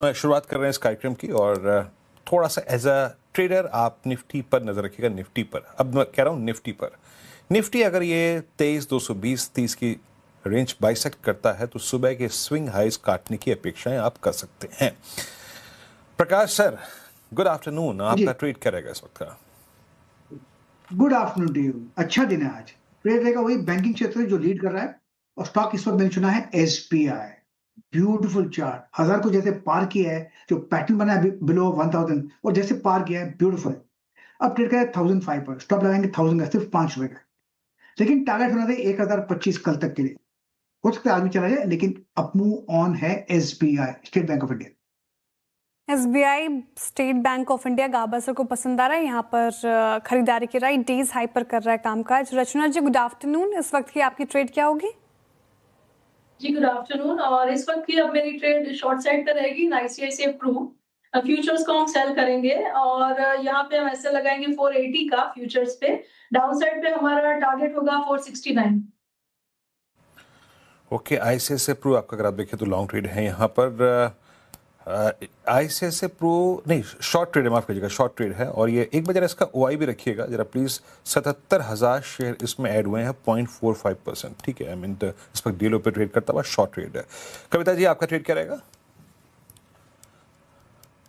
शुरुआत कर रहे हैं इस कार्यक्रम की और थोड़ा सा एज अ ट्रेडर आप निफ्टी पर नजर रखिएगा। निफ्टी पर अब मैं कह रहा हूँ निफ्टी अगर ये 23,220 30 की रेंज बाइसेक्ट करता है तो सुबह के स्विंग हाइज काटने की अपेक्षाएं आप कर सकते हैं। Prakash sir, good afternoon. आपका ट्रेड क्या रहेगा इस वक्त का? Good afternoon to you. अच्छा दिन है आज। ट्रेड रहेगा वही बैंकिंग क्षेत्र जो लीड कर रहा है और स्टॉक इस वक्त मैंने चुना है एसबीआई। ब्यूटीफुल चार्ट 1000 को जैसे पार किया है, जो पैटर्न बना है बिलो 1000 और जैसे पार किया है, ब्यूटीफुल। अब ट्रेड करें 1005 पर, स्टॉप लगाएंगे 1000 का, सिर्फ 5 रुपए का। लेकिन टारगेट होना था 1025 कल तक के लिए। हो सकता है आज भी चला जाए, लेकिन अप मूव ऑन है SBI, State Bank of India. SBI State Bank of India Gaba sir को पसंद आ रहा है। यहाँ पर खरीदारी की राइट डेज हाई पर कर रहा है कामकाज। रचना जी, गुड आफ्टरनून। इस वक्त की आपकी ट्रेड क्या होगी? जी गुड आफ्टरनून। और इस वक्त की अब मेरी ट्रेड शॉर्ट साइड पे रहेगी। आईसीआईसीआई प्रू फ्यूचर्स को हम सेल करेंगे और यहाँ पे हम ऐसे लगाएंगे 480 का फ्यूचर्स पे। डाउन साइड पे हमारा टारगेट होगा 469। ओके, आईसीआईसीआई प्रू आपका अगर आप देखें तो लॉन्ग ट्रेड है यहाँ पर। आईसीआईसीआई प्रू नहीं, शॉर्ट ट्रेड है, माफ कीजिएगा, शॉर्ट ट्रेड है। और ये एक बार इसका ओआई भी रखिएगा जरा प्लीज। 77,000 शेयर इसमें ऐड हुए हैं, 0.45%। ठीक है, आई मीन इस पर डीलो पे ट्रेड करता हुआ शॉर्ट ट्रेड है। कविता जी, आपका ट्रेड क्या रहेगा?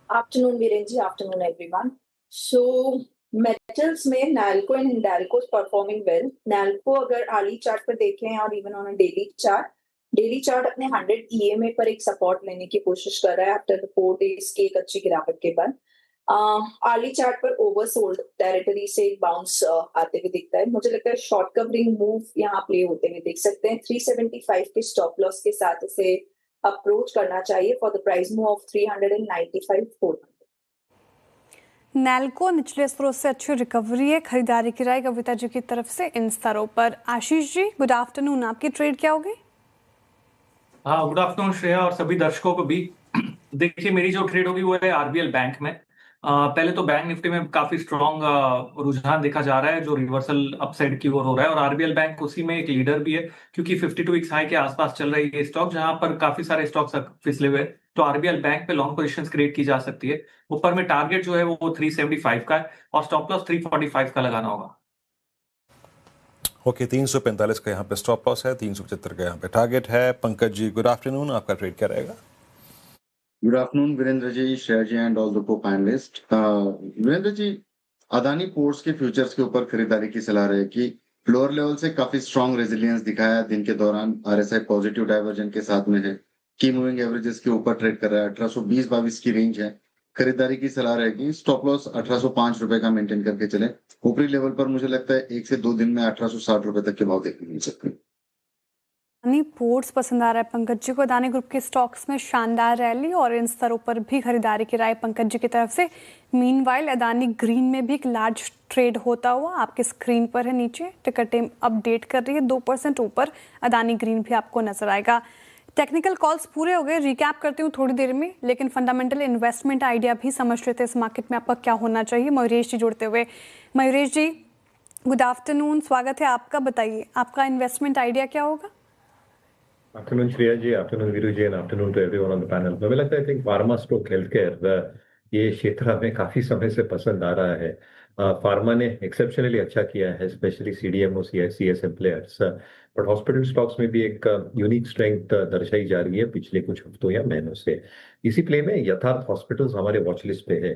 आफ्टरनून वीरेंद्र जी, आफ्टरनून एवरीवन। सो मेटल्स में NALCO and Hindalco performing well. NALCO अगर अर्ली चार्ट पर देखें और even on a daily chart अपने 100 ईएमए पर एक सपोर्ट लेने की कोशिश कर रहा है आफ्टर 4 डेज की एक अच्छी गिरावट के बाद। अर्ली चार्ट पर ओवरसोल्ड टेरिटरी से एक बाउंस आते हुए दिखता है। मुझे लगता है शॉर्ट कवरिंग मूव यहाँ प्ले होते हुए देख सकते हैं। 375 के स्टॉप लॉस के साथ इसे अप्रोच करना चाहिए for the price move of 395-400। NALCO निचले स्तरों से अच्छी रिकवरी है, खरीदारी की राय कविता जी की तरफ से इन स्तरों पर। Ashish ji, good afternoon. आपकी ट्रेड क्या होगी? हाँ, गुड आफ्टरनून श्रेया और सभी दर्शकों को भी। देखिए, मेरी जो ट्रेड होगी वो है आरबीएल बैंक में। पहले तो बैंक निफ्टी में काफी स्ट्रॉन्ग रुझान देखा जा रहा है जो रिवर्सल अपसाइड की ओर हो रहा है, और आरबीएल बैंक उसी में एक लीडर भी है क्योंकि 52 वीक्स हाई के आसपास चल रही है स्टॉक, जहां पर काफी सारे स्टॉक्स फिसले हुए। तो आरबीएल बैंक पे लॉन्ग पोजीशंस क्रिएट की जा सकती है। ऊपर में टारगेट जो है वो 375 का है और स्टॉप लॉस 345 का लगाना होगा। ओके, 345 का यहाँ पे स्टॉप लॉस है, 375 का यहाँ पे टारगेट है। Pankaj ji, good afternoon. आपका ट्रेड क्या रहेगा? Good afternoon Virendra ji, Shreya ji and all the co panelist. Virendra ji, Adani ports के फ्यूचर्स के ऊपर खरीदारी की सलाह रहे कि लोअर लेवल से काफी स्ट्रॉन्ग रेजिलियंस दिखाया दिन के दौरान। आरएसआई पॉजिटिव डाइवर्जन के साथ में है, की मूविंग एवरेजेस के ऊपर ट्रेड कर रहा है। 1820-22 की रेंज है। खरीदारी की सलाह रहेगी। स्टॉप लॉस 1805 रुपए का मेंटेन करके चले। ऊपरी लेवल पर मुझे लगता है 1 से 2 दिन में 1860 रुपए तक के भाव देखने मिल सकते हैं। अदानी पोर्ट्स पसंद आ रहा है पंकज जी को। अदानी ग्रुप के स्टॉक्स में शानदार रैली और इन स्तरों पर भी खरीदारी की राय पंकज जी की तरफ से। मीनवाइल अदानी ग्रीन में भी एक लार्ज ट्रेड होता हुआ आपके स्क्रीन पर है नीचे। टिकर टेम अपडेट कर रही है, 2% ऊपर अदानी ग्रीन भी आपको नजर आएगा। टेक्निकल कॉल्स पूरे हो गए, रिकैप करती हूँ थोड़ी देर में, लेकिन फंडामेंटल इन्वेस्टमेंट आइडिया भी समझ लेते हैं इस मार्केट में आपका क्या होना चाहिए। मयूरेश जी जुड़ते हुए। मयूरेश जी, गुड आफ्टरनून, स्वागत है आपका। बताइए आपका इन्वेस्टमेंट आइडिया क्या होगा? Afternoon Shreya ji, afternoon Viru ji and afternoon to everyone on the panel. मुझे लगता है I think pharma stock health care ये क्षेत्र हमें काफी समय से पसंद आ रहा है। फार्मा ने एक्सेप्शनली अच्छा किया है, specially CDMO CSM players. But hospital stocks में भी एक यूनिक स्ट्रेंथ दर्शाई जा रही है पिछले कुछ हफ्तों या महीनों से। इसी प्ले में यथार्थ हॉस्पिटल्स हमारे वॉच लिस्ट पे है।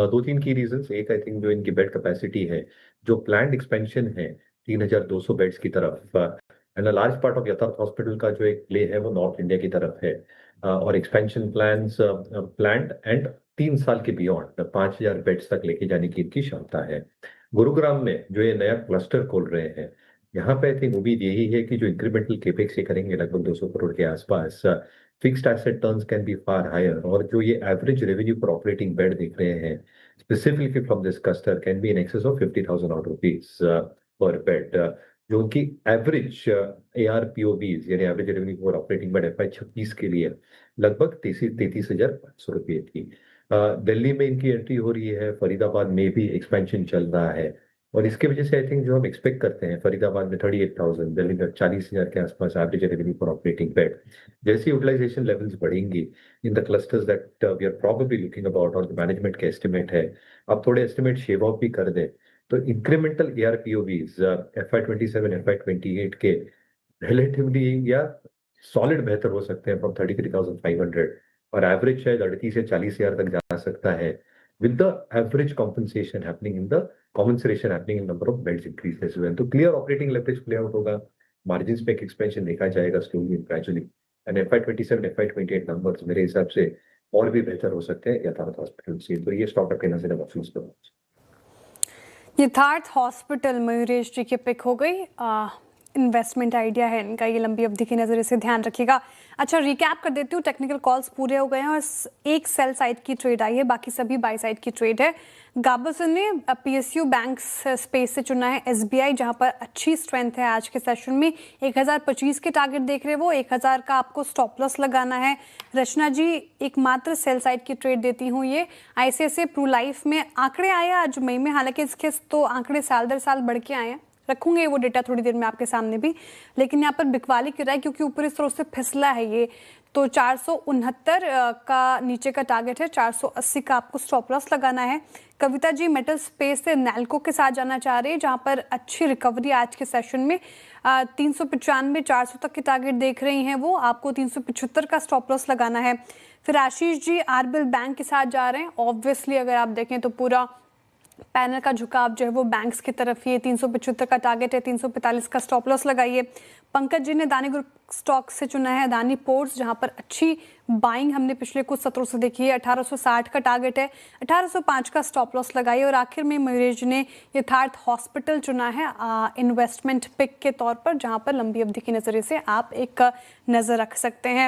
2-3 की रीजंस। एक, आई थिंक जो इनकी बेड कैपेसिटी है, जो प्लान्ड एक्सपेंशन है 3200 बेड्स की तरफ, and a large part of यथार्थ हॉस्पिटल का जो एक प्ले है वो नॉर्थ इंडिया की तरफ है। और एक्सपेंशन प्लान्स प्लान्ड एंड 3 साल के बियॉन्ड 5000 बेड्स तक लेके जाने की इनकी क्षमता है। गुरुग्राम में जो ये नया क्लस्टर खोल रहे हैं, यहाँ पे आई थिंक उम्मीद यही है कि जो इंक्रीमेंटल केपेक्स ये करेंगे लगभग 200 करोड़ के आसपास, fixed asset turns can be far higher. और जो ये average revenue per operating bed देख रहे हैं specifically from this cluster can be in excess of 50,000 rupees per bed. जो उनकी एवरेज ARPOBs यानी average revenue for operating bed FY 26 के लिए लगभग 33,500 रुपये थी। दिल्ली में इनकी एंट्री हो रही है, फरीदाबाद में भी एक्सपेंशन चल रहा है। और इसके वजह से आई थिंक जो हम एक्सपेक्ट करते हैं फरीदाबाद में 38,000, दिल्ली में 40,000 के आसपास average revenue per operating bed, जैसी यूटिलाइजेशन लेवल्स बढ़ेंगी in the clusters that we are probably looking about और द मैनेजमेंट का एस्टिमेट है, आप थोड़े एस्टिमेट शेव ऑफ भी कर दें तो इंक्रीमेंटल ARPOVs FY27 FY28 के रिलेटिवली या सॉलिड बेहतर हो सकते हैं फ्रॉम 33,500 और एवरेज शायद 38 से 40,000 तक जा सकता है with the average compensation happening in the compensation happening in number of beds increase as well. तो clear operating leverage play out होगा, margins पे एक expansion देखा जाएगा slowly and gradually. And FY27 FY28 numbers मेरे हिसाब से और भी बेहतर हो सकते हैं यथार्थ हॉस्पिटल से, तो ये स्टॉक आपके नजर में महसूस करो। यथार्थ हॉस्पिटल मयूरेश जी की पिक हो गई। इन्वेस्टमेंट आइडिया है इनका, ये लंबी अवधि की नज़र से ध्यान रखिएगा। अच्छा, रिकैप कर देती हूँ, टेक्निकल कॉल्स पूरे हो गए हैं और एक सेल साइड की ट्रेड आई है, बाकी सभी बाई साइड की ट्रेड है। गाबसन ने PSU बैंक स्पेस से चुना है SBI, जहां पर अच्छी स्ट्रेंथ है आज के सेशन में। 1025 के टारगेट देख रहे हैं वो, 1000 का आपको स्टॉप लॉस लगाना है। रचना जी, एकमात्र सेल साइड की ट्रेड देती हूँ ये। ICICI प्रू लाइफ में आंकड़े आए आज मई में, हालांकि इसके तो आंकड़े साल दर साल बढ़ के आए हैं, रखूंगे वो डेटा थोड़ी देर में आपके सामने भी, लेकिन यहाँ पर बिकवाली गिरा है क्योंकि ऊपरी स्रोत से फिसला है ये। तो 469 का नीचे का टारगेट है, 480 का आपको स्टॉप लॉस लगाना है। कविता जी मेटल स्पेस से नैल्को के साथ जाना चाह रही है, जहां पर अच्छी रिकवरी आज के सेशन में 395 400 तक के टारगेट देख रही हैं वो, आपको 375 का स्टॉप लॉस लगाना है। फिर आशीष जी आरबीएल बैंक के साथ जा रहे हैं। ऑब्वियसली अगर आप देखें तो पूरा पैनल का झुकाव जो है वो बैंक्स की तरफ ही है। 375 का टारगेट है, 345 का स्टॉप लॉस लगाइए। पंकज जी ने अदानी ग्रुप स्टॉक से चुना है अदानी पोर्ट्स, जहां पर अच्छी बाइंग हमने पिछले कुछ सत्रों से देखी है। 1860 का टारगेट है, 1805 का स्टॉप लॉस लगाइए। और आखिर में मयूरेश ने यथार्थ हॉस्पिटल चुना है इन्वेस्टमेंट पिक के तौर पर, जहां पर लंबी अवधि की नजरिए से आप एक नजर रख सकते हैं।